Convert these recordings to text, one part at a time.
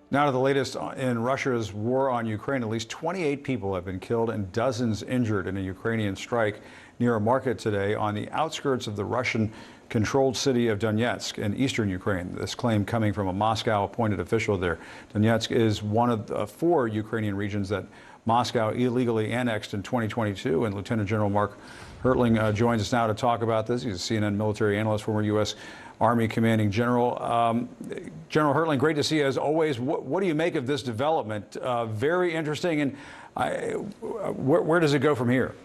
Now to the latest in Russia's war on Ukraine. At least 28 people have been killed and dozens injured in a Ukrainian strike near a market today on the outskirts of the Russian-controlled city of Donetsk in eastern Ukraine. This claim coming from a Moscow-appointed official there. Donetsk is one of the 4 Ukrainian regions that Moscow illegally annexed in 2022. And Lieutenant General Mark Hertling joins us now to talk about this. He's a CNN military analyst, former U.S. Army commanding general. General Hertling, great to see you as always. What do you make of this development? Very interesting. And where does it go from here?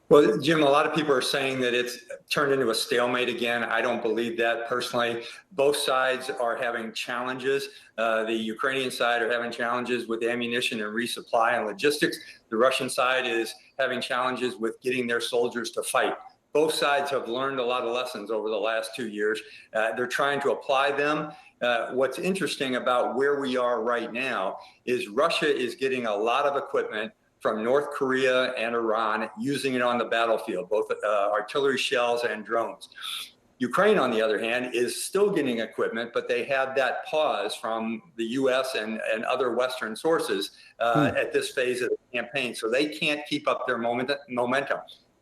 Well, Jim, a lot of people are saying that it's turned into a stalemate again. I don't believe that personally. Both sides are having challenges. The Ukrainian side are having challenges with ammunition and resupply and logistics. The Russian side is having challenges with getting their soldiers to fight. Both sides have learned a lot of lessons over the last 2 years. They're trying to apply them. What's interesting about where we are right now is Russia is getting a lot of equipment from North Korea and Iran, using it on the battlefield, both artillery shells and drones. Ukraine, on the other hand, is still getting equipment, but they have that pause from the U.S. and other Western sources at this phase of the campaign. So they can't keep up their momentum.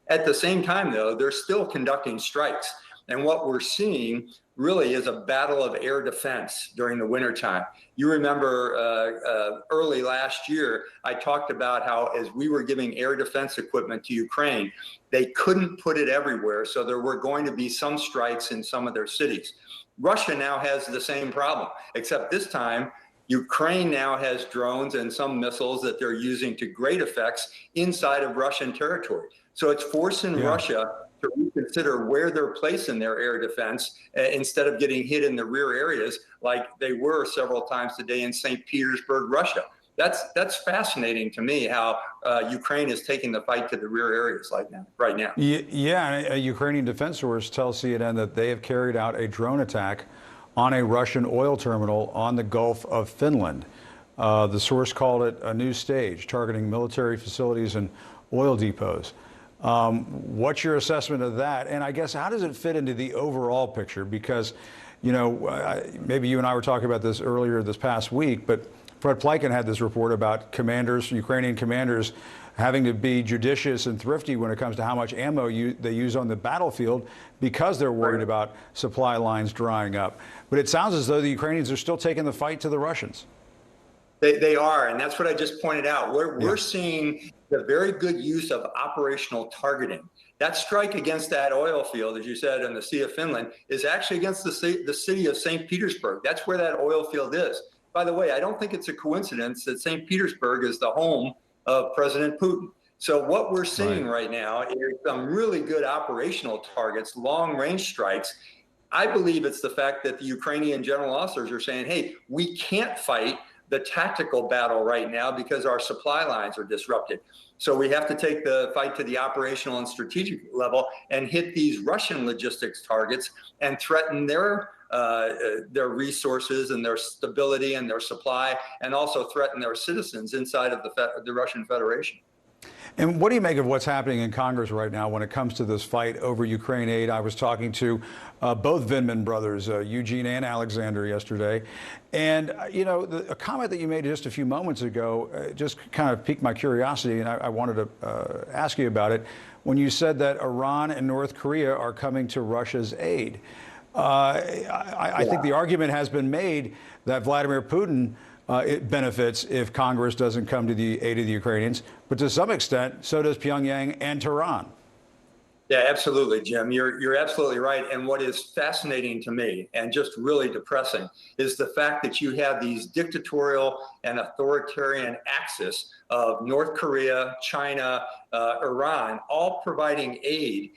At the same time, though, they're still conducting strikes. And what we're seeing really is a battle of air defense during the wintertime. You remember early last year, I talked about how as we were giving air defense equipment to Ukraine, they couldn't put it everywhere. So there were going to be some strikes in some of their cities. Russia now has the same problem, except this time, Ukraine now has drones and some missiles that they're using to great effects inside of Russian territory. So it's forcing Russia to reconsider where they're placing their air defense instead of getting hit in the rear areas like they were several times today in St. Petersburg, Russia. That's fascinating to me how Ukraine is taking the fight to the rear areas right now. Yeah, a Ukrainian defense source tells CNN that they have carried out a drone attack on a Russian oil terminal on the Gulf of Finland. The source called it a new stage, targeting military facilities and oil depots. What's your assessment of that? And I guess, how does it fit into the overall picture? Because, you know, maybe you and I were talking about this earlier this past week, but Fred Pleiken had this report about commanders, Ukrainian commanders, having to be judicious and thrifty when it comes to how much ammo they use on the battlefield because they're worried about supply lines drying up. But it sounds as though the Ukrainians are still taking the fight to the Russians. They are, and that's what I just pointed out. We're seeing the very good use of operational targeting. That strike against that oil field, as you said, in the Sea of Finland, is actually against the city of St. Petersburg. That's where that oil field is. By the way, I don't think it's a coincidence that St. Petersburg is the home of President Putin. So what we're seeing right now is some really good operational targets, long-range strikes. I believe it's the fact that the Ukrainian general officers are saying, hey, we can't fight the tactical battle right now because our supply lines are disrupted. So we have to take the fight to the operational and strategic level and hit these Russian logistics targets and threaten their resources and their stability and their supply, and also threaten their citizens inside of the Russian Federation. And what do you make of what's happening in Congress right now when it comes to this fight over Ukraine aid? I was talking to both Vindman brothers, Eugene and Alexander, yesterday. And, you know, a comment that you made just a few moments ago just kind of piqued my curiosity, and I wanted to ask you about it. When you said that Iran and North Korea are coming to Russia's aid, I think the argument has been made that Vladimir Putin it benefits if Congress doesn't come to the aid of the Ukrainians. But to some extent, so does Pyongyang and Tehran. Yeah, absolutely, Jim. You're absolutely right. And what is fascinating to me and just really depressing is the fact that you have these dictatorial and authoritarian axis of North Korea, China, Iran, all providing aid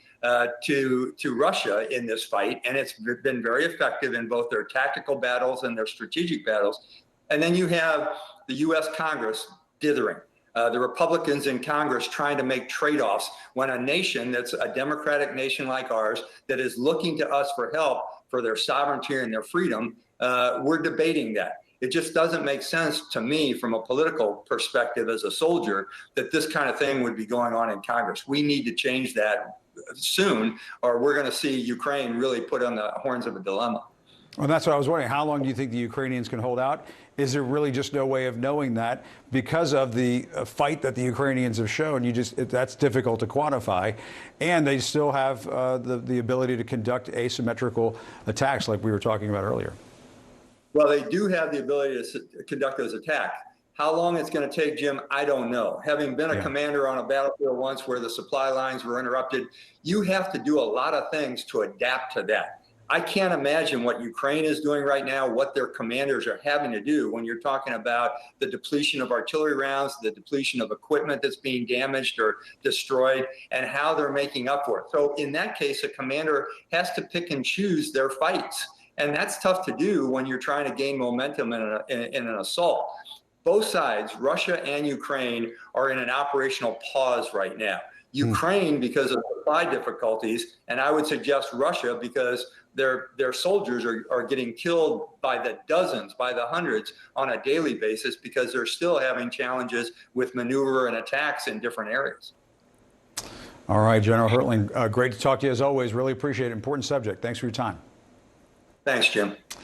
to Russia in this fight. And it's been very effective in both their tactical battles and their strategic battles. And then you have the U.S. Congress dithering. The Republicans in Congress trying to make trade-offs when a nation that's a democratic nation like ours that is looking to us for help for their sovereignty and their freedom, we're debating that. It just doesn't make sense to me from a political perspective as a soldier that this kind of thing would be going on in Congress. We need to change that soon, or we're going to see Ukraine really put on the horns of a dilemma. Well, that's what I was wondering. How long do you think the Ukrainians can hold out? Is there really just no way of knowing that because of the fight that the Ukrainians have shown? That's difficult to quantify, and they still have the ability to conduct asymmetrical attacks, like we were talking about earlier. Well, they do have the ability to conduct those attacks. How long it's going to take, Jim, I don't know. Having been a commander on a battlefield once where the supply lines were interrupted, you have to do a lot of things to adapt to that. I can't imagine what Ukraine is doing right now, what their commanders are having to do when you're talking about the depletion of artillery rounds, the depletion of equipment that's being damaged or destroyed, and how they're making up for it. So in that case, a commander has to pick and choose their fights. And that's tough to do when you're trying to gain momentum in an assault. Both sides, Russia and Ukraine, are in an operational pause right now. Ukraine because of supply difficulties, and I would suggest Russia because their soldiers are getting killed by the dozens, by the hundreds on a daily basis because they're still having challenges with maneuver and attacks in different areas. All right, General Hertling, great to talk to you as always. Really appreciate it. Important subject. Thanks for your time. Thanks, Jim.